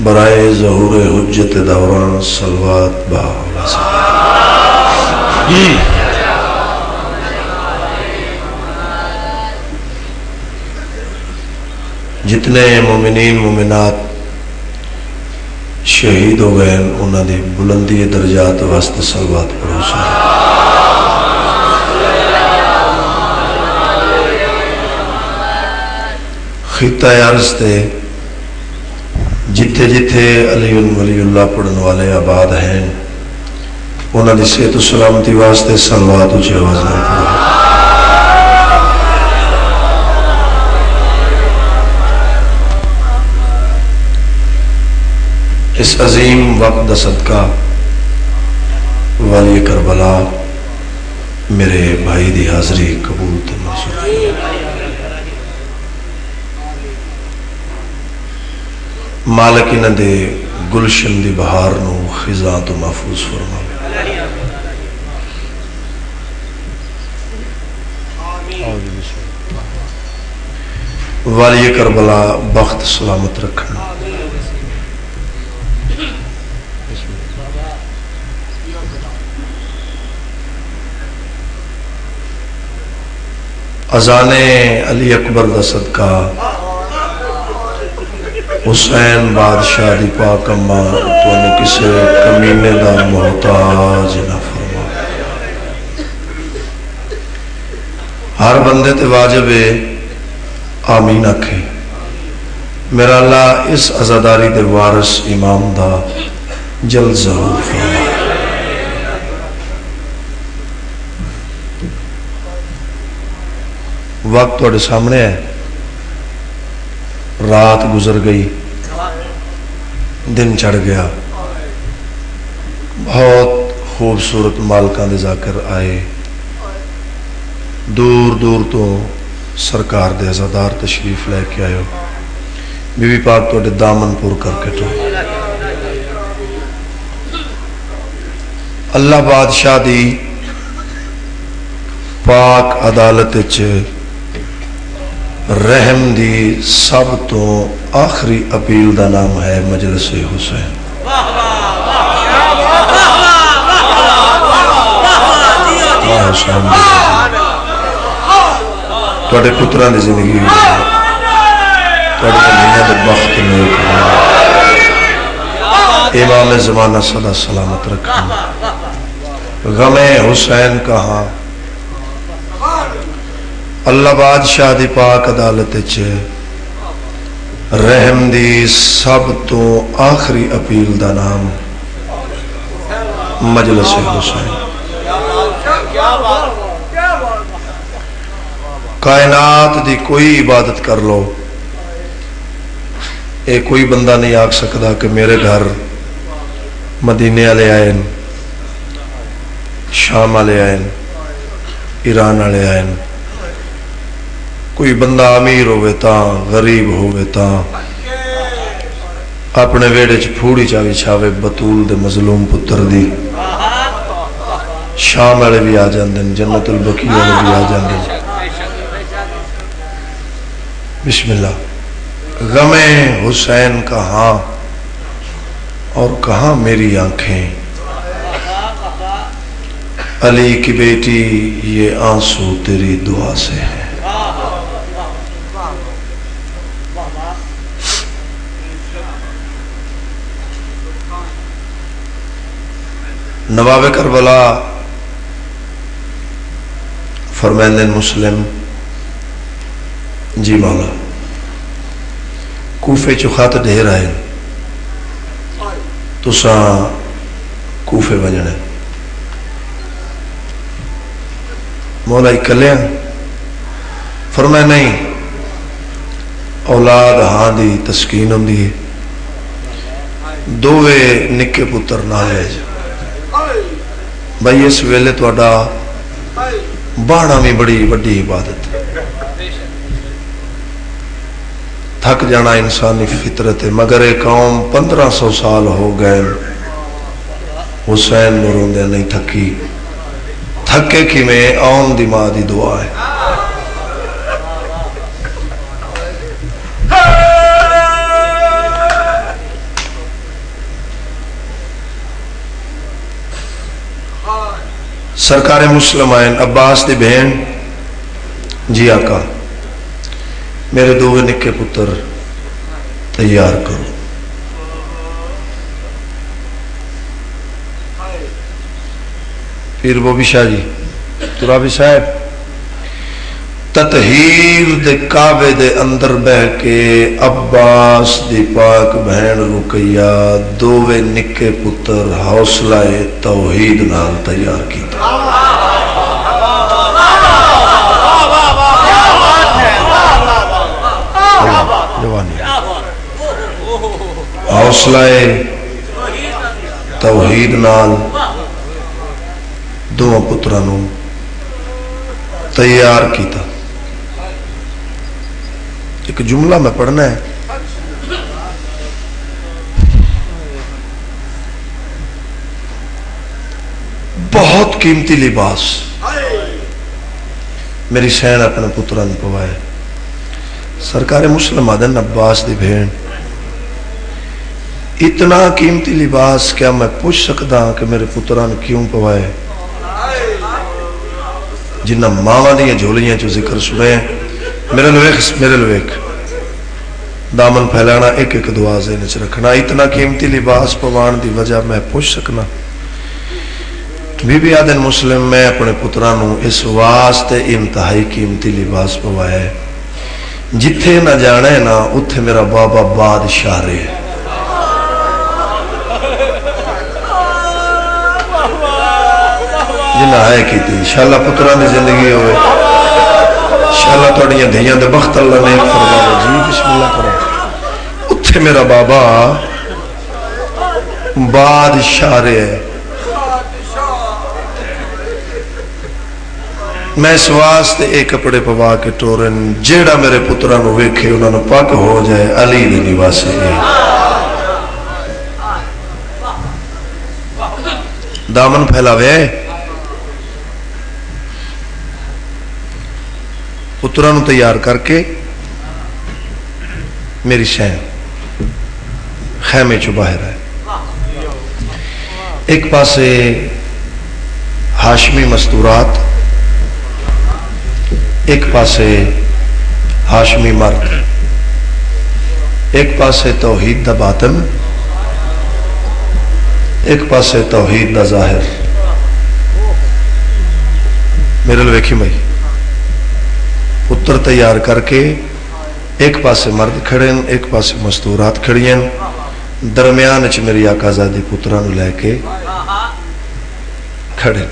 برائے ظہور حجت دوران صلوات با جتنے مومنین مومنات شہید ہو گئے انہوں نے بلندی درجات واسطے صلوات پڑھو سارے خطہ عرض تے جتھے جتھے علی ولی اللہ پڑھن والے آباد ہیں انہوں نے صحت و سلامتی واسطے صلوات اونچی آواز میں پڑھو اس عظیم وقت دا صدقہ والی کربلا میرے بھائی دی حاضری قبول تے منظور مالک انہاں دے گلشن دی بہار نو خزاں تو محفوظ فرماوے والی کربلا بخت سلامت رکھنا اذان علی اکبر دا صدقہ حسین بادشاہ دی پاک اماں تو انہوں کسے کمینے دا محتاج نہ فرما ہر بندے تے واجب ہے آمین آکھے میرا اللہ اس عزاداری دے وارث امام دا جلد ضرور فرما وقت توڑے سامنے ہے رات گزر گئی دن چڑھ گیا بہت خوبصورت مالکان دے ذاکر آئے دور دور تو سرکار دے عزادار تشریف لے کے آئے بی بی پاک توڑے دامن پور کر کے تو اللہ بادشاہ دی پاک عدالت رحم دی سب تو آخری اپیل دا نام ہے مجلس حسین توڑے پتران دی زندگی توڑے مہینہ دے بخت میں امام زمانہ صدا سلامت رکھنا غم حسین کہاں اللہ بادشاہ دی پاک عدالت رحم دی سب تو آخری اپیل دا نام مجلس حسین کائنات دی کوئی عبادت کر لو اے کوئی بندہ نہیں آکھ سکتا کہ میرے گھر مدینے والے آئے شام والے آئے ایران والے آئے کوئی بندہ امیر ہوئے تا غریب ہوئے تا اپنے ویڑے چ پھوڑی چاوی چھاوے بطول دے مظلوم پتر دی شام والے بھی آ جاندن جنت البقیع والے بھی آ جاندن بسم اللہ غم حسین کہاں اور کہاں میری آنکھیں علی کی بیٹی یہ آنسو تیری دعا سے ہے نواب کربلا فرمائندین مسلم جی مولا کوفے چخات ڈھیر آئے تو ساں کوفے بجنے مولا اکلے فرمائے نہیں اولاد ہاں دی تسکین ہوں دی دووے نکے پتر نہ ہے بھائی اس ویلے تو اڈا باڑا میں بڑی بڑی عبادت تھک جانا انسانی فطرت ہے مگر ایک قوم 1500 سال ہو گئے حسین نوروندے نہیں تھکی تھکے کی میں آن دی ماں دی دعا ہے سرکار مسلمین عباس دی بہن جی آقا میرے دو نکے پتر تیار کرو. پیر بوبی شاہ جی ترابی صاحب تطہیر دے کعبے دے اندر بہ کے عباس دی پاک بہن رقیہ دووے نکے پتر حوصلہ توحید نال تیار کی. حوصلہ توحید نال دو پترانوں تیار کیتا. ایک جملہ میں پڑھنا ہے. بہت قیمتی لباس میری سین اپنے پتران پوائے. سرکار مسلم آدن عباس دی بہن اتنا قیمتی لباس کیا میں پوچھ سکتا ہوں کہ میرے پتران کیوں پوائے؟ جنہ ماما دیاں جھولیاں جو ذکر سنے ہیں میرے لویک دامن پھیلانا ایک ایک دعا ذہن چ رکھنا. اتنا قیمتی لباس پوان دی وجہ میں پوچھ سکنا. بی بی آدن مسلم میں اپنے پترانوں اس واسطے انتہائی قیمتی لباس پوائے جتھے نہ جانے نا اتھے میرا بابا بادشاہ رہے. جنہ آئے کی تھی انشاءاللہ پتران دی زندگی ہوئے انشاءاللہ توڑیاں دھیاں دے بخت اللہ نے فرمائے. جی بسم اللہ کرو. اتھے میرا بابا بادشاہ رہے. میں اس واسطے ایک کپڑے پوا کے ٹورن جیڑا میرے پترانوں ویکھے انہوں نے پاک ہو جائے علی دی نواسی. دامن پھیلاوے پترانوں تیار کر کے میری شہن خیمے چو باہر ہے. ایک پاسے ہاشمی مستورات ایک پاسے ہاشمی مرد ایک پاسے توحید دا باطن ایک پاسے توحید دا ظاہر. میرے لویکھی بھائی پتر تیار کر کے ایک پاسے مرد کھڑیں ایک پاسے مستورات کھڑیں درمیان چ میری آقا زادی پتران لے کے کھڑے.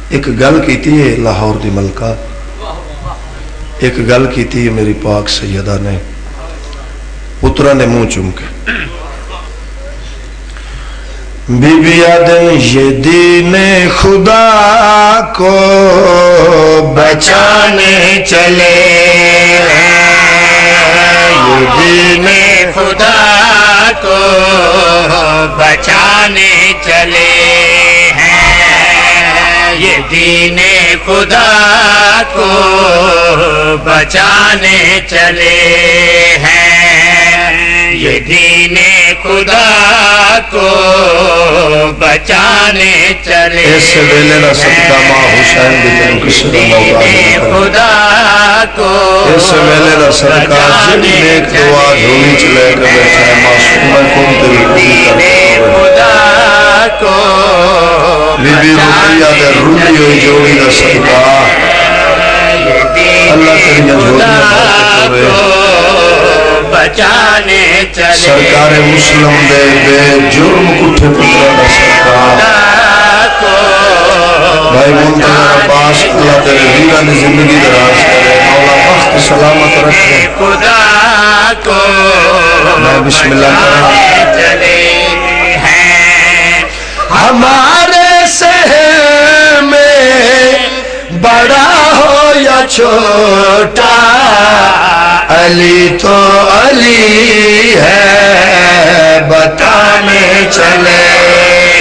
ایک گل کیتی ہے لاہور دی ملکہ ایک گل کیتی ہے میری پاک سیدہ نے پتران نے منہ چوم کے بی بی آدم یہ دین خدا کو بچانے چلے یہ دین خدا کو بچانے چلے یہ دین خدا کو بچانے چلے ہیں یہ دین خدا کو بچانے چلے. اس ویلے نہ صدقہ ماں حسین بھی تنو کسی نہ موقع خدا کو اس ویلے نہ صدقہ جن نیک دعا جھولی چلے کر بیٹھا ہے معصوم کن دل خدا کو بی بی رقیہ دے روحی ہوئی جوڑی نہ صدقہ اللہ تیریاں جھولیاں بارتے پورے بچانے چلے. سرکار مسلم دے بے جرم کٹھے پترہ دا سرکار بھائی منتظر عباس اللہ تیرے ویران زندگی دراز کرے مولا بخت سلامت رکھے خدا کو میں بسم اللہ کرنا. ہمارے شہر میں بڑا ہو یا چھوٹا علی تو علی ہے بتانے چلے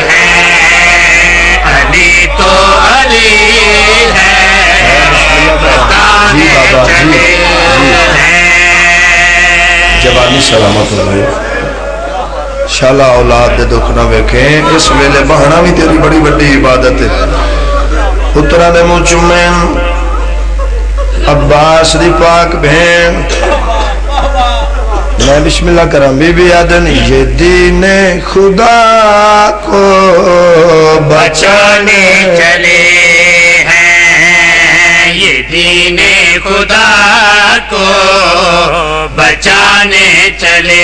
ہیں علی تو علی ہے بتانے چلے ہیں. جوانی سلامت رہے شالا اولاد دے دکھ نہ ویکھیں اس ویلے بہنا بھی تیری بڑی بڑی عبادت ہے پترہ دے منہ چومیں عباس دی پاک بہن میں بسم اللہ کرام بی بی آدن یہ دین خدا کو بچانے چلے ہیں یہ دین خدا کو بچانے چلے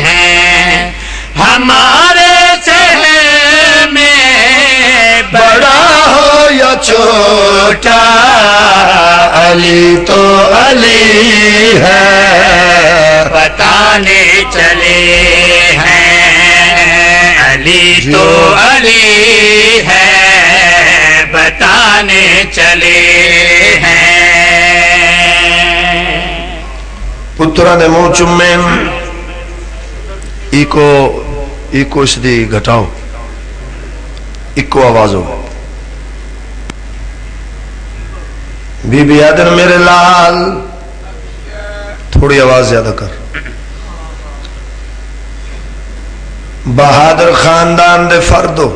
ہیں ہمارے شہر میں بڑا ہو یا چھوٹا علی تو علی ہے بتانے چلے ہیں علی تو علی ہے بتانے چلے ہیں پترہ نے منہ چمیں ایکو اس دی گھٹاؤ ایکو آواز ہو بی بی آدن میرے لال تھوڑی آواز زیادہ کر بہادر خاندان دے فردو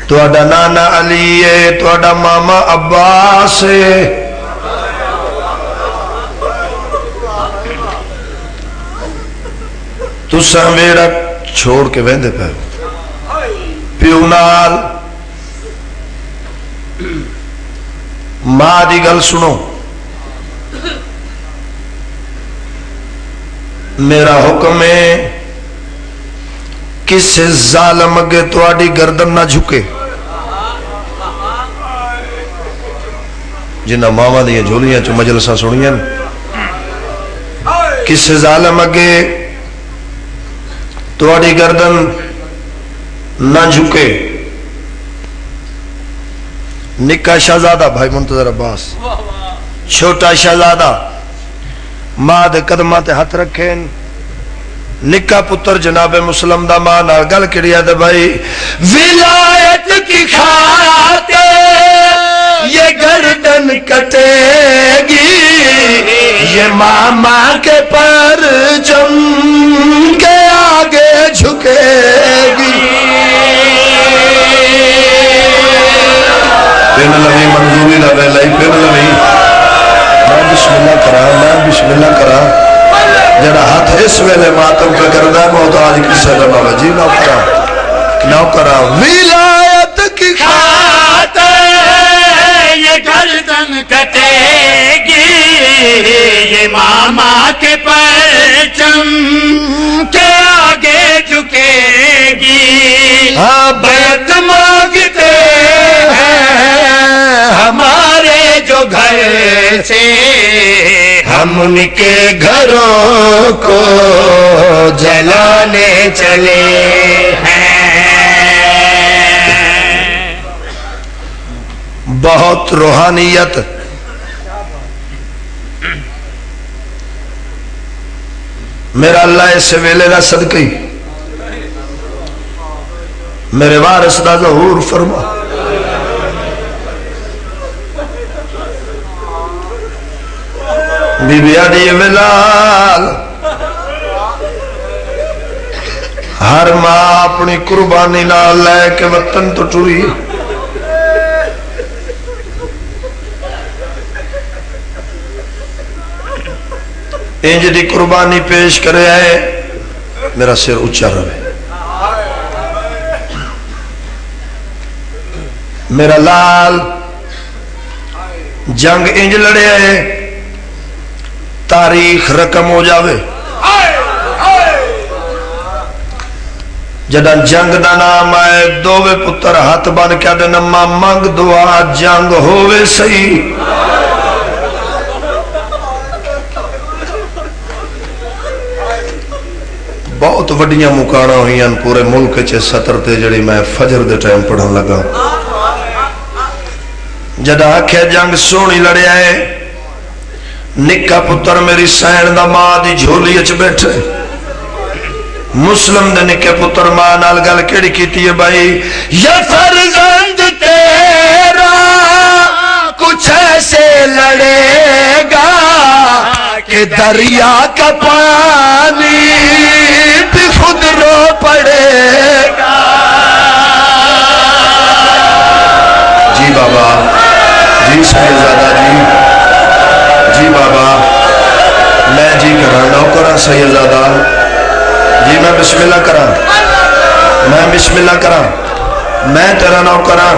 تو اڈا نانا علی ہے تو اڈا ماما عباس ہے تو سنویرہ چھوڑ کے ویندے پہ پیونال ماں دی گل سنو میرا حکم ہے کسے ظالم اگے تو آڈی گردن نہ جھکے جنہ ماما دیا جھولیاں چو مجلسہ سنیاں کسے ظالم اگے تو آڈی گردن نہ جھکے نکا شہزادہ بھائی منتظر عباس چھوٹا شہزادہ ماں دے قدمہ تے ہاتھ رکھیں نکا پتر جناب مسلم دا ماں نال گل کڑیا دے بھائی ولایت کی خاطر یہ گردن کٹے گی یہ ماما کے پرچم کے آگے جھکے گی پین لوی منظوری لوی لئی پین لوی میں بسم اللہ کرا جڑا ہاتھ اس ویلے ماتم کا کردہ محتاج کسے لما جی نو کرا ولایت کی خاطر یہ گردن کٹے گی یہ ماما کے پرچم کے آگے جھکے گی بیعت مانگتے ہمارے جو گھر سے ہم ان کے گھروں کو جلانے چلے ہیں بہت روحانیت میرا اللہ اس ویلے نہ صدقی میرے وارث دا ظہور فرما بی بی آدھی ملال ہر ماں اپنی قربانی نہ لے کے وطن تو ٹوری انج دی قربانی پیش کرے آئے میرا سر اچھا رہے میرا لال جنگ انج لڑے آئے تاریخ رقم ہو جاوے جدن جنگ دا نام آئے دووے پتر ہاتھ بان کیا دے نما منگ دعا جنگ ہووے صحیح بہت وڈیاں مکانا ہوئی ہیں پورے ملک چے سطر تے جڑی میں فجر دے ٹائم پڑھن لگا جدہ آکھے جنگ سونی لڑے آئے نکا پتر میری سین دا ماں دی جھولی اچ بیٹھے مسلم دے نکے پتر ماں نال گل کیڑی کیتی ہے بھائی یہ فرزند تیرا کچھ ایسے لڑے گا کہ دریا کا پانی بھی خود رو پڑے گا. جی بابا، جی سیدزادہ جی، جی بابا میں جی کرا نوکرا سیدزادہ جی، میں بسم اللہ کرا، میں بسم اللہ کرا، میں تیرا نوکرا.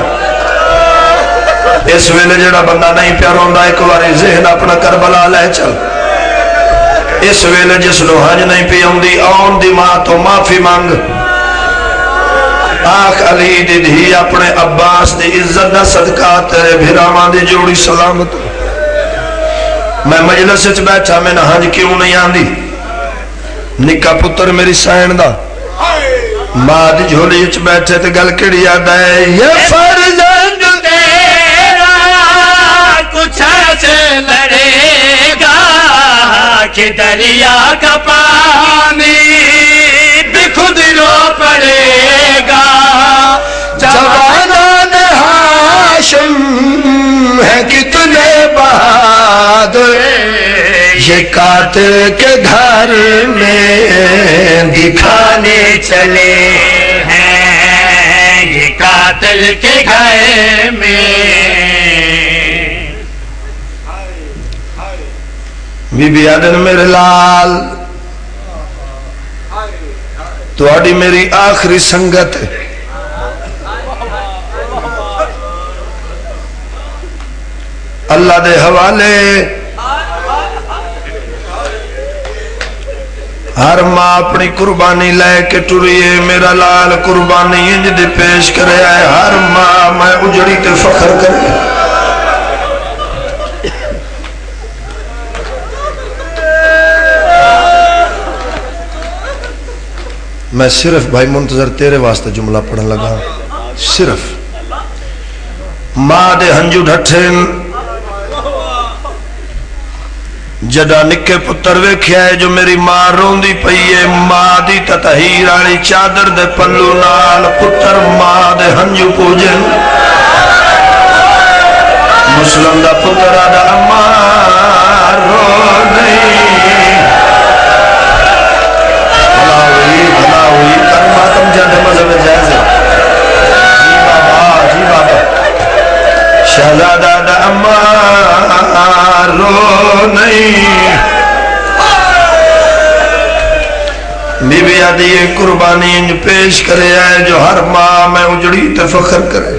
اس ویلے جڑا بندہ نہیں پیار ہوندہ ایک باری ذہن اپنا کربلا لے چل. اس ویلے جس نو حج نہیں پی ہوندی آن دی ماں تو معافی مانگ. آخ علی دی دھی اپنے عباس دی عزت دا صدقہ تیرے بھرامان دی جوڑی سلامت. میں مجلس اچھ بیٹھا میں نہ حج کیوں نہیں آندی. نکا پتر میری سائن دا ماں دی جھولی اچھ بیٹھے تے گل کڑی یاد ہے. یہ فرزند تیرا کچھ ایسے لڑے گا کہ دریا کا پانی بھی خود رو پڑے گا. جوانان ہاشم ہیں کتنے بہادر، یہ قاتل کے گھر میں دکھانے چلے ہیں یہ قاتل کے گھر میں. بی بی آدن میرے لال تو آڑی میری آخری سنگت ہے. اللہ دے حوالے ہر ماں اپنی قربانی لے کے ٹریے. میرا لال قربانی انج دے پیش کرے آئے. ہر ماں میں اجڑی تے فخر کرے. میں صرف بھائی منتظر تیرے واسطے جملہ پڑھن لگا. صرف ماں دے ہنجو ڈھٹھن جڑا نکے پتر ویکھیا ہے جو میری ماں روندی پئی ہے. ماں دی تطہیر والی چادر دے پلو نال پتر ماں دے ہنجو پوجن. مسلم دا پتر آدھا اماں رو نہیں. بھلا ہوئی کر ماتم جاندے مذہب جائز ہے. جی بابا، جی بابا شہزادہ دا اماں رو نہیں. بی بی آدھی یہ قربانی انج پیش کرے آئے جو ہر ماں میں اجڑی تے فخر کرے.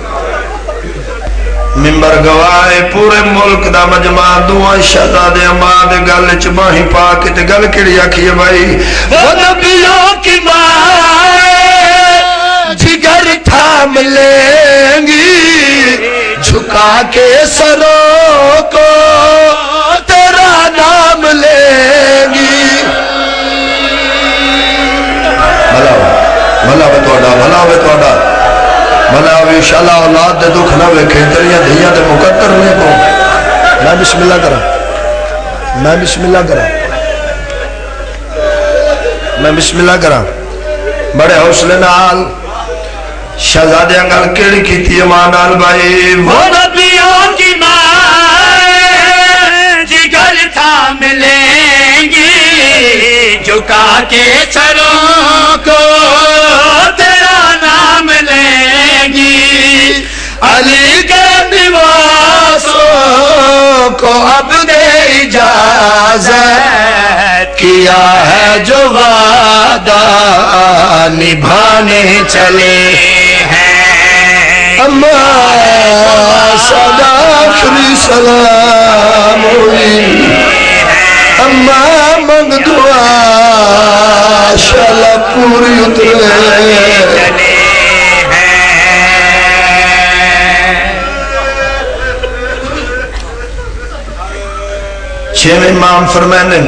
ممبر گواہ پورے ملک دا مجمع دعا شہزادے اماں دے گل چباہی پاک تے گل کڑی آکھی ہے بھائی. وہ نبیوں کی ماں جگر تھام لیں گی جھکا کے سروں کو تیرا نام لیں گی. بھلا ہوئے توڑا، بھلا ہوئے توڑا، بھلا ہوئے انشاءاللہ اولاد دے دکھ نہ ویکھیں تیریاں دھیاں دے مقدر نہیں پہوں. میں بسم اللہ کرا، میں بسم اللہ کرا، میں بسم اللہ کرا. بڑے حوصلے نال شہزادے انگل کیڑی کیتی ہے ماں نال بھائی. وہ نبیوں کی ماں جگر تھام لیں گی جھکا کے سروں کو تیرا نام لیں گی. علی کے نواسوں کو اب دے اجازت کیا ہے جو وعدہ نبھانے چلے ہیں. اماں صدا آخری سلام ہوئی. اماں منگ دعا شالا پوری اترے. چھویں امام فرمائنے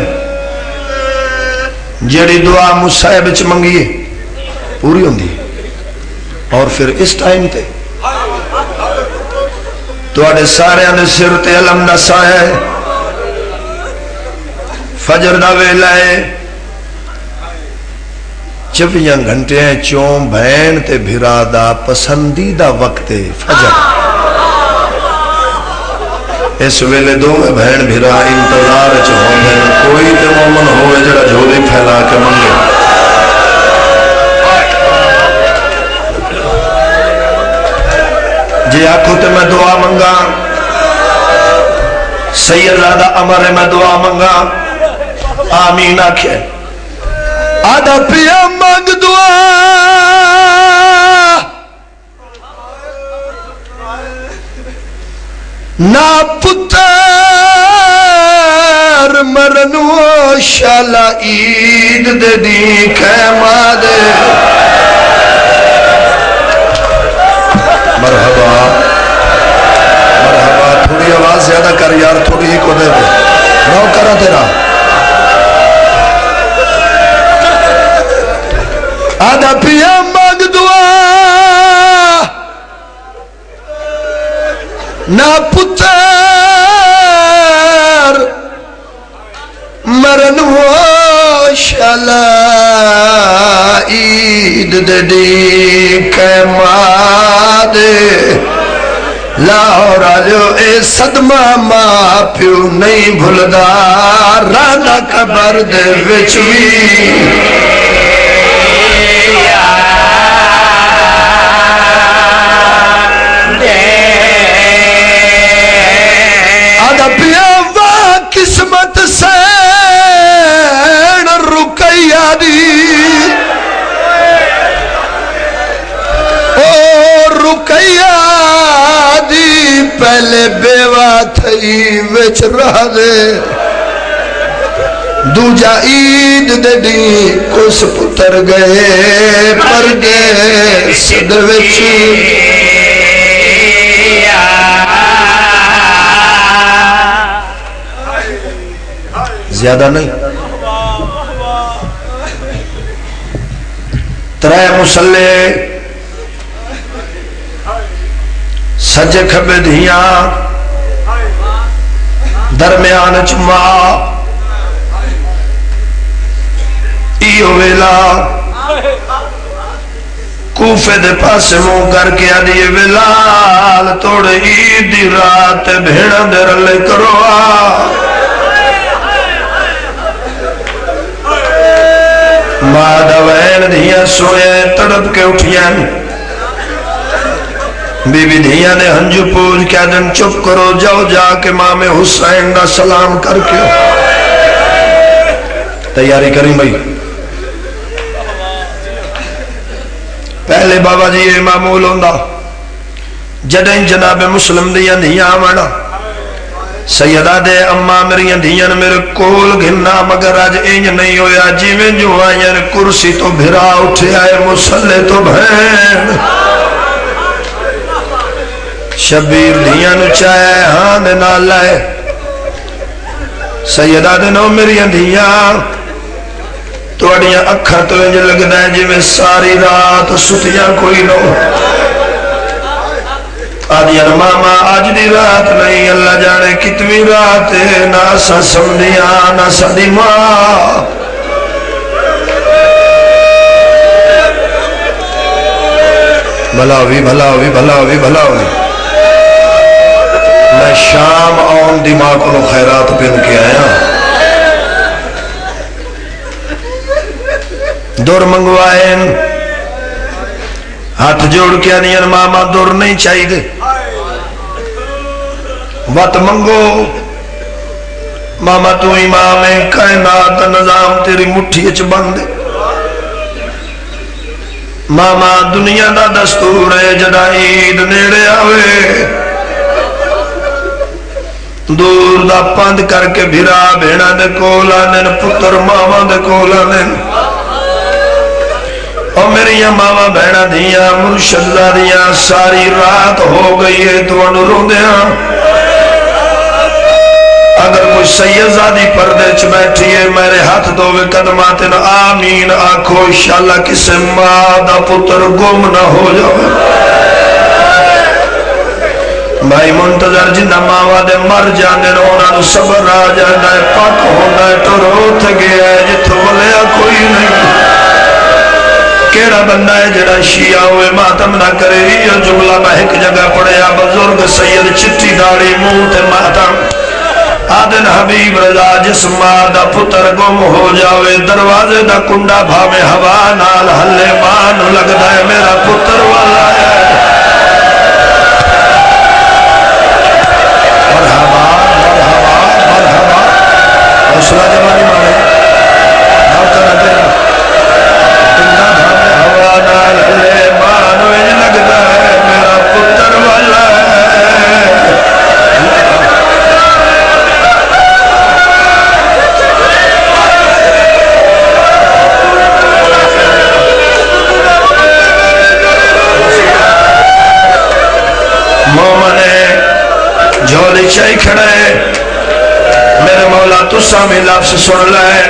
جڑی دعا مصائب وچ منگیے پوری ہوندی. اور پھر اس ٹائم تے تواڈے سارے دے سر تے علم دا سایہ ہے. فجر دا ویلا ہے. 24 گھنٹے چوں بہن تے بھرا دا پسندیدہ وقت ہے فجر. اس ویلے دو میں بہن بھیرا انتظار ہوندے کوئی تے مومن ہوئے جڑا جھولی پھیلا کے منگے جی آنکھوں تے میں دعا منگا سیدہ عمر میں دعا منگا آمین آکھے آدھا پیا منگ دعا نا پتر مرنو شالا عید دے دی خیمہ دے مرحبا مرحبا تھوڑی آواز زیادہ کر یار تھوڑی ہی کو دے دے رو کرا تیرا آدھا پیا مانگ دعا نا پتر مرن ہو شالا عید دے دی خیمہ دے لاہور آجو اے صدمہ ماں پیو نہیں بھلدا رانا قبر دے وچوی آدھا پیاوا قسمت سین رکیہ دی او رکیہ دی پہلے بیوہ تھئی وچ رہ دے دوجا عید دے دی کس پتر گئے پر گئے صد وچ زیادہ نہیں ترے مسلح سجے کھبے دھیاں درمیان چما ایو ویلا کوفے دے پاسے منہ کر کے آدھی ویلال توڑے عید دی رات بھیڑا دے رلے کرو مادہ وین دھیاں سوئے تڑپ کے اٹھیاں بی بی دھیاں نے ہنجو پوج کیا دن چپ کرو جاؤ جا کے مام حسین دا سلام کر کے تیاری کریں بھائی پہلے بابا جی یہ معمول ہوندہ جڑیں جناب مسلم دیاں دھیاں آمانا سیدہ دے اممہ میری دھیاں میرے کول گھننا مگر آج اینج نہیں ہویا جیویں جو آئین کرسی تو بھرا اٹھے آئے مسلح تو بہن شبیر دھیاں نو چاہے ہاں دے نال لائے سیدہ دے نو میری دھیاں توڑیاں اکھا تو انج لگ دائیں جی میں ساری رات ستیاں کوئی نو آدھیاں ماما آج دی رات نہیں اللہ جانے کتنی رات ہے ناسا سمدیاں ناسا دی ماں بھلاوی بھلاوی بھلاوی بھلاوی میں شام آن دماغ کو خیرات پہن کے آیا دور منگوائیں ہاتھ جوڑ کے آنیاں ماما دور نہیں چاہی دے وقت منگو ماما تو امام کائنات نظام تیری مٹھی اچ بندے ماما دنیا دا دستور ہے جڑا عید نیڑے آوے دور دا پند کر کے بھرا بھیڑا دے کولا نین پتر ماما دے کولا نین اور میری ماما بہنا دیا مرشد دیا ساری رات ہو گئی ہے تو انہوں رو دیا اگر کوئی سید زادی پردے چ بیٹھی ہے میرے ہاتھ دووے قدمات نہ آمین آنکھو انشاءاللہ کسے ماں دا پتر گم نہ ہو جاؤ بھائی منتظر جنہ ماں دے مر جانے انہوں صبر آ جانا ہے پاک ہونا ہے تو روت گیا ہے جتو بلیا کوئی نہیں کیڑا بندہ ہے جڑا شیعہ ہوئے ماتم نہ کرے؟ یہ جملہ میں ایک جگہ پڑھیا بزرگ سید چٹی داڑی منہ تے ماتم آدن حبیب رضا جس ماں دا پتر گم ہو جاوے دروازے دا کنڈا بھاوے ہوا نال ہلے ماں نو لگدا ہے میرا پتر والا ہے۔ مرحبا مرحبا مرحبا حوصلہ جمانی مارے نوکر تیرا کنڈا بھاوے ہوا نال ہلے ماں نو لگدا ہے میرا پتر والا ہے۔ مومنے جھولی چاہی کھڑے میرے مولا تسا میں لفظ سن لائے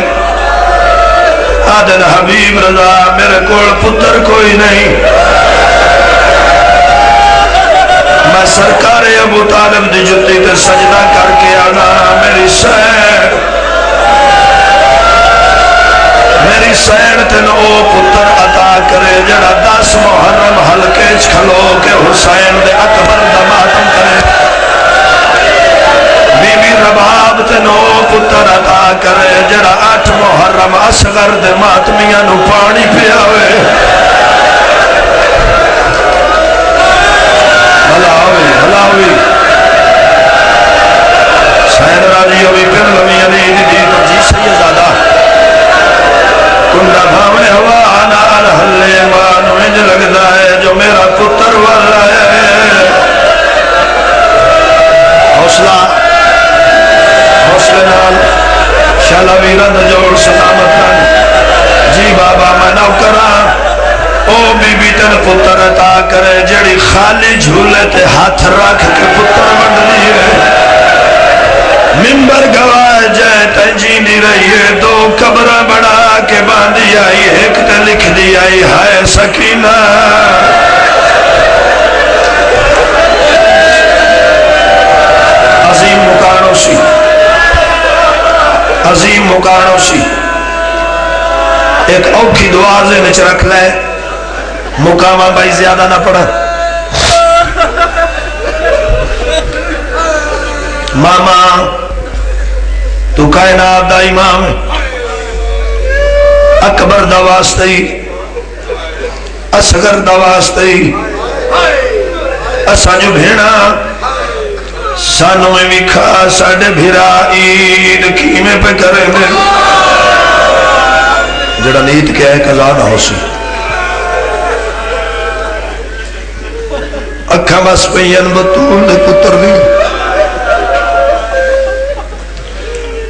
آدن حبیب رضا میرے کوڑ پتر کوئی نہیں، میں سرکار ابو طالب دی جتی تے سجدہ کر کے آنا میری سین تین او پتر عطا کرے جڑا 10 محرم حلقے کھلو کے حسین دے اکبر دا ماتم کرے۔ بی بی رباب تین او پتر عطا کرے جڑا 8 محرم اصغر دے ماتمیاں نو پانی پیاوے۔ ہلاوی سین راضی ہوئی پھر لوی علی دی تو جی سیدادہ کنڈا بھاوے ہوا نال ہلے مانو انج لگدا ہے جو میرا پتر والا ہے۔ حوصلے نال شالا ویرند جوڑ سلامت کر جی بابا میں نوکراں او بی بی تن پتر عطا کرے جڑی خالی جھولے تے ہاتھ رکھ کے پتر بند دیئے۔ ممبر گواہ جائے تنجی نہیں رہی ہے، 2 قبرہ بڑھا کے باندھی آئی، ایک تے لکھ دی آئی ہائے سکینہ۔ عظیم مکانو سی ایک اوکھی دوازے میں رکھ لے مقامہ بھائی زیادہ نہ پڑا۔ ماما تو کائنات دا امام اکبر دا واسطی اصغر دا واسطی اسا جو بھیڑا سانو میں بھی کھا ساڑے بھیرا عید کیمیں پہ کرے دے جڑا نیت کیا ہے قضا نہ ہو سی اکھا بس پہین بطول دے پتر دی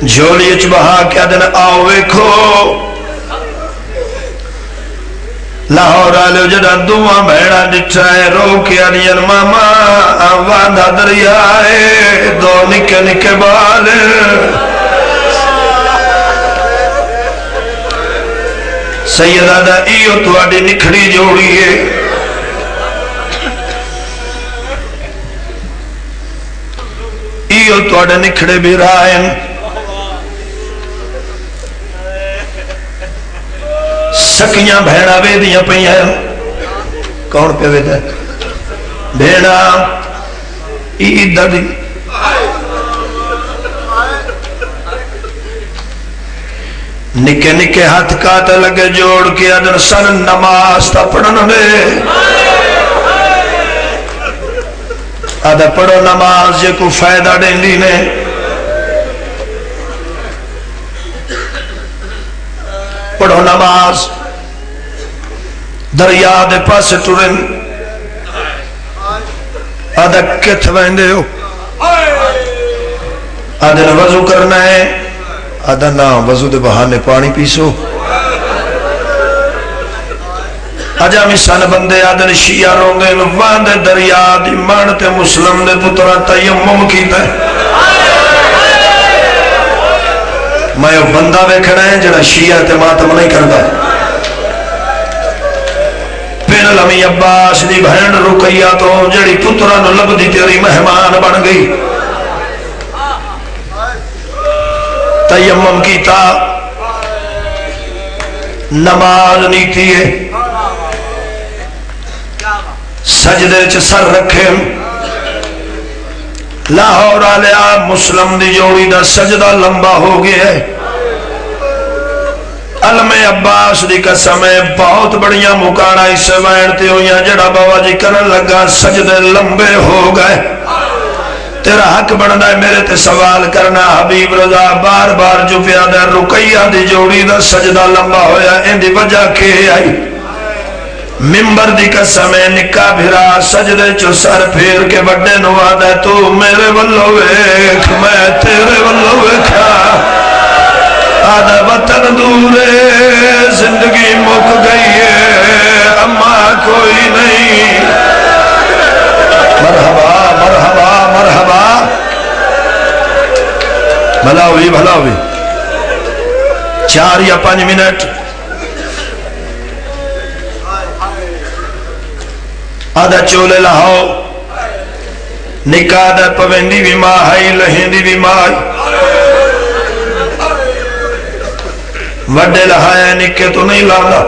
جھولی اچ بہا کیا دن آوے کھو لاہور آلے جڑا دعا بھیڑا ڈٹھائے رو کیا دین ماما آوادہ دریائے 2 نکے نکے بال سیدہ دا ایو تو آڈی نکھڑی جوڑیے ایو تو آڈی نکھڑے بھی رائن سکیاں بھیڑا بے دیاں پہ ہیں کون پہ ویدہ ہے بھیڑا عید دی نکے نکے ہاتھ کاتا لگے جوڑ کے ادھر سن نماز تا پڑھن دے ادھر پڑھو نماز یہ کو فائدہ دیں دی نے پڑھو نماز دریا دے پاس ٹورن آدھا کت ویندے ہو آدھا نہ وضو کرنا ہے آدھا نہ وضو دے بہانے پانی پیسو آجا مثال بندے آدھا نے شیعہ رونگے واندے دریا دی مانتے مسلم دے پترہ تیمم کیتا ہے میں وہ بندہ ویکھنا ہے جڑا شیعہ تے ماتم نہیں کرتا پھر لمی عباس دی بہن رکیہ تو جڑی پترہ نو لب دی تیری مہمان بن گئی تیمم کیتا نماز نیتی ہے سجدے چ سر رکھے لاہور آلیا مسلم دی جوڑی دا سجدہ لمبا ہو گیا ہے علم عباس دی قسم ہے بہت بڑیاں مکانا اس وینتے ہوئیاں جڑا بابا جی کرن لگا سجدے لمبے ہو گئے تیرا حق بننا ہے میرے تے سوال کرنا حبیب رضا بار بار جو پیادہ رقیہ دی جوڑی دا سجدہ لمبا ہویا ان دی وجہ کے آئی ممبر دی قسم ہے نکا بھرا سجدے چو سر پھیر کے بڑے نواد ہے تو میرے واللہ ویکھ میں تیرے واللہ ویکھا آدھا وطن دورے زندگی مک گئی ہے اما کوئی نہیں مرحبا مرحبا مرحبا بھلا ہوئی 4 یا 5 منٹ آدھا چولے لہاؤ نکاح دا پویندی بھی ماں ہے لہندی بھی ماں وڈے لہائے نکے تو نہیں لانا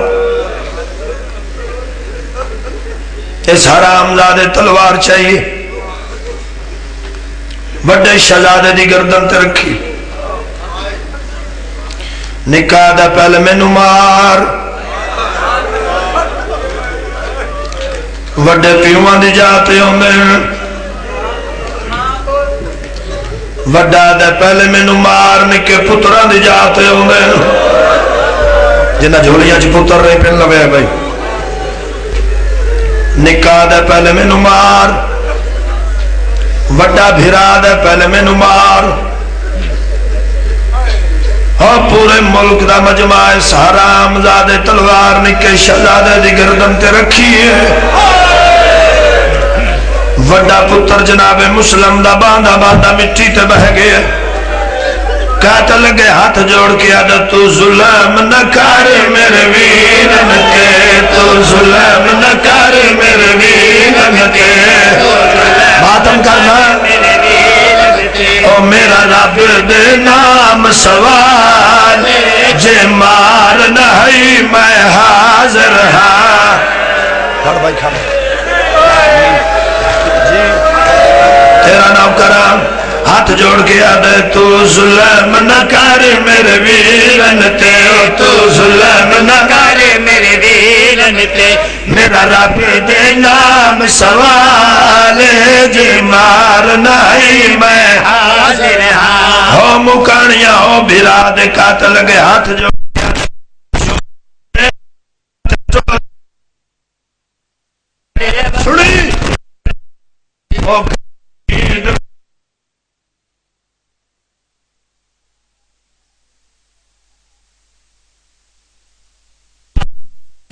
اس حرام زادے تلوار چاہیے وڈے شہزادے دی گردن تے رکھی نکاح دا پہلے مینو مار وڈے پیوان دی جاتے ہوندے وڈا دا پہلے مینو مار نکے پتران دی جاتے ہوندے جنہ جھولیاں چھ پتر رہے پھر لوے ہے بھائی نکاح دا پہلے مینو مار وڈا بھیرا دا پہلے مینو مار ہاں پورے ملک دا مجمع اس حرام زادے تلوار نکے شہزادے دی گردن تے رکھیے وڈا پتر جناب مسلم دا باندھا باندھا مٹی تے بہ گئے کہتا لگے ہاتھ جوڑ کے آدھا تو ظلم نہ کر میرے ویرن کے تو ظلم نہ کر میرے ویرن کے ماتم کرنا او میرا رب دے نام سوال جے مار نہیں میں حاضر ہاں کھڑ بھائی کھڑ تیرا نام کرام ہاتھ جوڑ کے آدھے تو ظلم نہ کر میرے ویرن تے تو ظلم نہ کر میرے ویرن تے میرا رب دے نام سوال جی مار نہیں میں حاضر ہاں ہو مکانیاں ہو بھرا دے قاتل گے ہاتھ جوڑ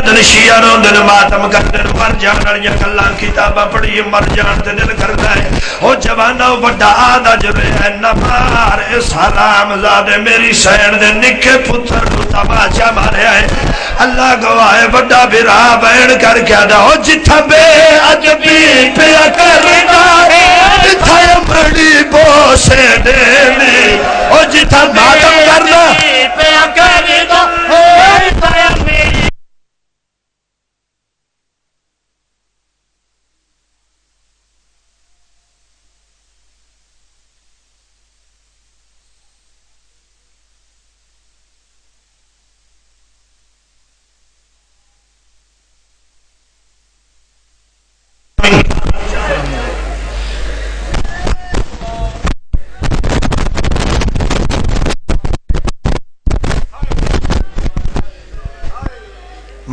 سنی شیعہ روندن ماتم کردن مر جان یا کلان کتابہ پڑھی مر جان تے دل کرتا ہے او جوانہ بڑا آدھا جبے ہے نمار اس حرام زادے میری سین دے نکے پتر کو تباچہ مارے آئے اللہ گواہ بڑا بھرا بین کر کیا دا او جتھا بے عجبی پیا کرنا جتھا بڑی بوسے دینے او جتھا ماتم کرنا پیا کرنا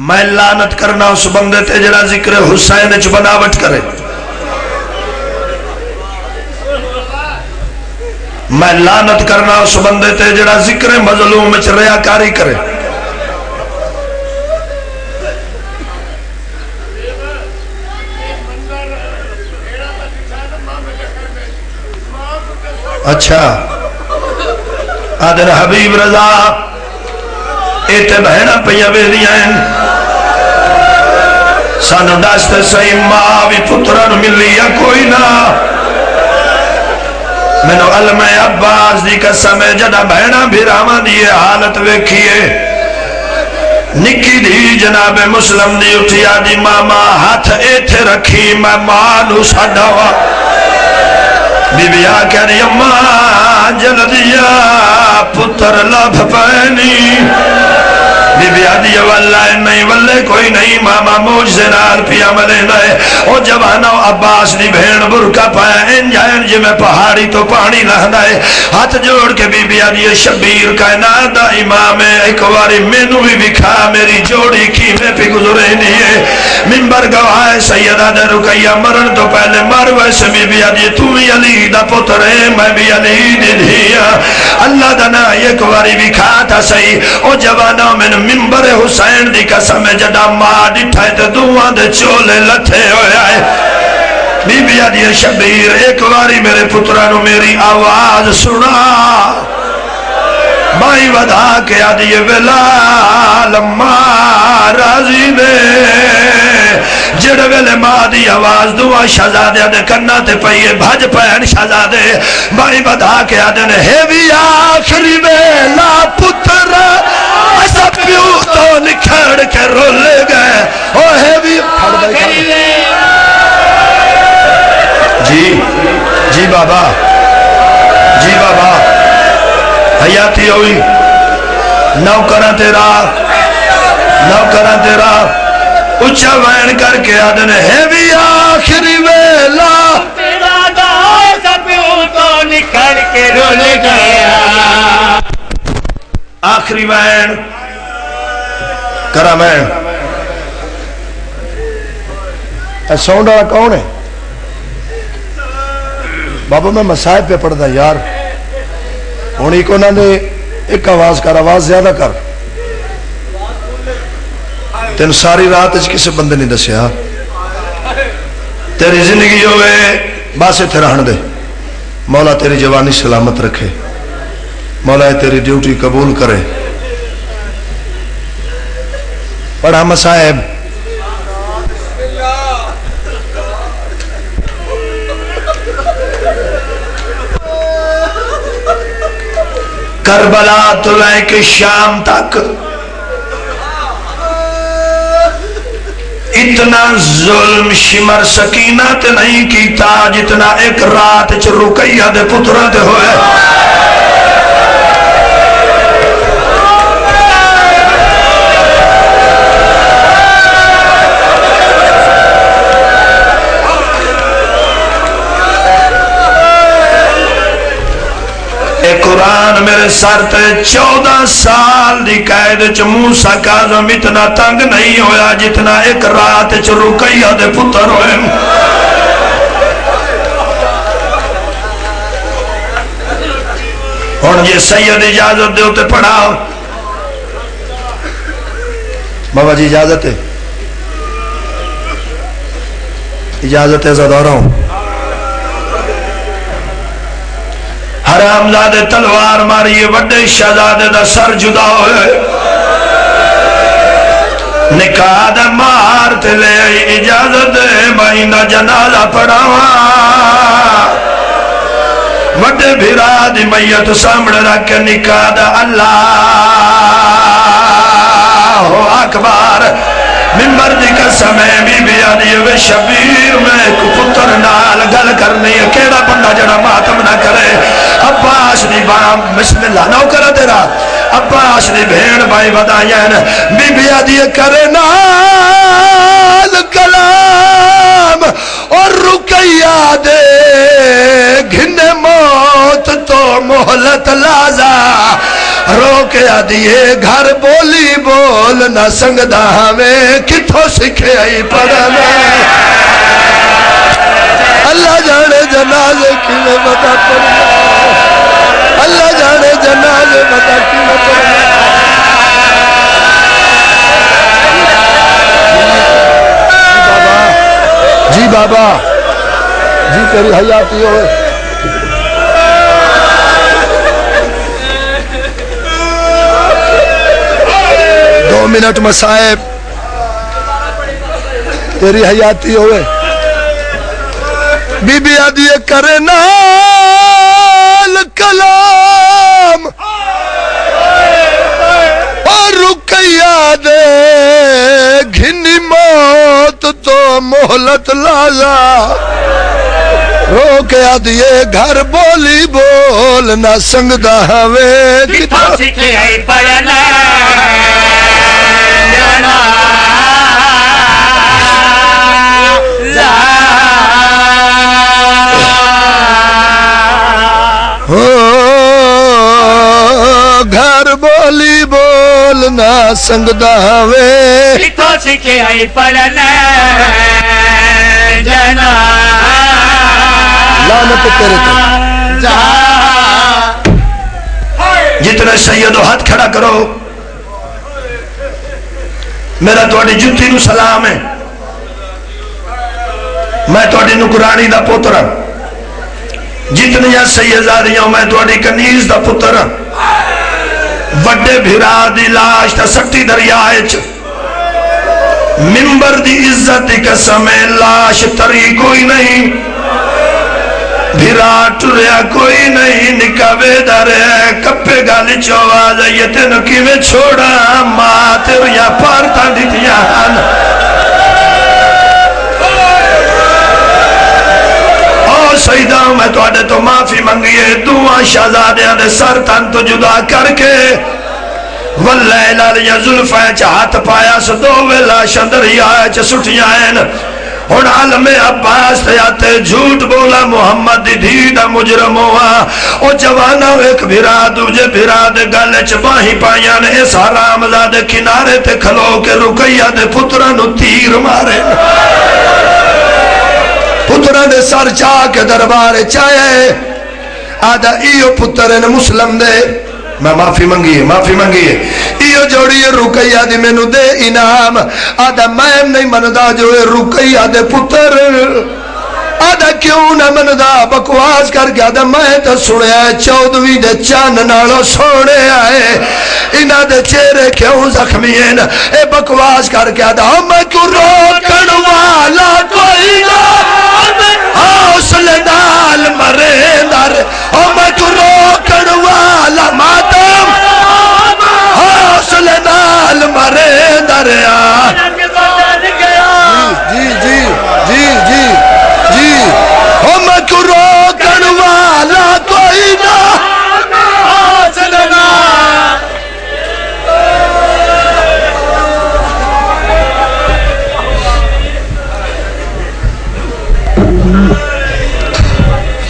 میں لعنت کرنا اس بندے تے جڑا ذکر حسین چ بناوٹ کرے میں لعنت کرنا اس بندے تے جڑا ذکر مظلوم چ ریاکاری کرے اچھا آدھر حبیب رضا ایتے بہنہ پہیا بے دیا ہیں سانو دست سہی ماں بھی پتران ملی یا کوئی نہ مینو علم عباس دی قسم جڑا بہنہ بھی راما دیئے حالت ویکھیے نکی دی جناب مسلم دی اٹھیا دی ماما ہاتھ ایتھے رکھی میں ماں نو ساڈا بی بی آکھیا دی اماں جلدیا پتر لبھ پینی بی بی آدھی واللہ نہیں واللہ کوئی نہیں ماما موجزے نال پیا ملے لائے او جوانو عباس دی بھین برکا پایا انجائن جی میں پہاڑی تو پانی لہنائے ہاتھ جوڑ کے بی بی آدھی شبیر کائنات دا امام ایک واری مینو بھی بکھا میری جوڑی کی میں پہ گزرے نہیں ہے منبر گواہ سیدہ دے رکیہ مرن تو پہلے مر ویسے بی بی آدھی تو بھی علی دا پتر ہے میں بھی علی دی دیا اللہ دا نا ایک واری بکھا تھا صحیح او جوانو میں منبر حسین دی قسم جدا ماں ڈٹھائے تے دعا دے چولے لتھے ہوئے آئے بی بی آدھی شبیر ایک واری میرے پترانو میری آواز سنا بائی ودا کے آدھی ویلال ماں راضی دے جڑ ویلے ماں دی آواز دعا شہزادے دے کرنا تے پئیے بھج پہن شہزادے بائی ودا کے آدھے نے ہے بھی آخری ویلا پتر ایسا پیو تو نکھڑ کے رول گئے او ہے بھی جی بابا حیاتی ہوئی نوکرہ تیرا اچھا وین کر کے آدھن ہے بھی آخری ویلا تیرا دا ایسا پیو تو نکھڑ کے رول گیا آخری وین کرا میں ساؤنڈ والا کون ہے بابا میں مسائب پہ پڑھتا یار ہونی کو نہ نے ایک آواز کر آواز زیادہ کر تین ساری رات اچھ کسے بندے نہیں دسیا تیری زندگی ہوئے باسے تھے رہن دے مولا تیری جوانی سلامت رکھے مولا تیری ڈیوٹی قبول کرے پڑھا مسائب کربلا طلع کے شام تک اتنا ظلم شمر سکینت نہیں کیتا جتنا ایک رات چ رقیہ دے پترہ دے ہوئے قرآن میرے سر تے 14 سال دی قید چ موسیٰ کاظم اتنا تنگ نہیں ہویا جتنا ایک رات چ رقیہ دے پتر ہوئے اور یہ سید اجازت دے ہوتے پڑھا بابا جی اجازت ہے اجازت ہے زیادہ رہا ہوں حرام زادے تلوار ماری وڈے شہزادے دا سر جدا ہوئے نکاح دا مار تے لے اجازت دے مہینہ جنازہ پڑھاواں وڈے بھیرا دی میت سامنے رکھ کے نکاح دا اللہ اکبر منبر دی قسم ہے بی بی آدھی وے شبیر میں پتر نال گل کرنی ہے کیڑا بندہ جڑا ماتم نہ کرے عباس دی بام بسم اللہ نو کرا تیرا عباس دی بھین بھائی بدائین بی بی آدھی کرے نال کلام اور رقیہ دے گھنے موت تو محلت لازا روکے آدھیے گھر بولی بول نہ سنگدہ ہمیں کتھو سکھے آئی پڑھنے اللہ جانے جنازے کی میں بتا پڑھنے اللہ جانے جنازے بتا کی میں پڑھنے جی بابا جی تیری حیاتی ہوئے 2 منٹ مسائب تیری حیاتی ہوئے بی بی آدھی کرے نال کلام اور رقیہ دے گھنی موت تو مہلت لایا رو کے آدھیے گھر بولی بول نہ سنگدا ہوے کتھوں سکھے آئی پڑھنا جانا گھر بولی بول نہ سنگدا ہوے کتھوں سکھے آئی پڑھنا جانا لعنت تیرے تے جتنے سیدو ہاتھ کھڑا کرو میرا تواڈی جُتی نو سلام ہے میں تواڈی نکرانی دا پتر ہاں جتنیاں سیدزادیاں میں تواڈی کنیز دا پتر ہاں وڈے بھرا دی لاش تا سکتی دریائے چ ممبر دی عزت دی قسم ہے لاش تری کوئی نہیں بھرا ٹریا کوئی نہیں نکاوے در ہے کپے گالی چوہ جائیے تینکی میں چھوڑا ماں تیریا پارتا دیتیاں سیدہ میں تو آدھے تو معافی منگیے دعا شہزادیاں دے سر تن تو جدا کر کے واللہ لالیاں ظلفیں چاہت پایا سے دو ویلا شندری آئے چا سٹیاں ہیں ان عالم عباس تیاتے جھوٹ بولا محمد دی دھیدہ مجرم ہوا او جوانا ایک بھراد اجھے بھراد گلے چباہی پائیاں نے اس حرام زادے کنارے تے کھلو کے رکیہ دے پترانو تیر مارے پتران دے سر چاہ کے دربار چاہے آدھا ایو پترین مسلم دے میں معافی منگیے ایو جوڑی رکیہ دی میں نو دے انعام آدھا میں نہیں مندہ جو رکیہ دے پتر آدھا کیوں نہ مندہ بکواس کر کے آدھا میں تو سنے آئے 14ویں دے چاند نالو سونے آئے انہاں دے چہرے کیوں زخمی ہیں اے بکواس کر کے آدھا میں کو روکن والا کو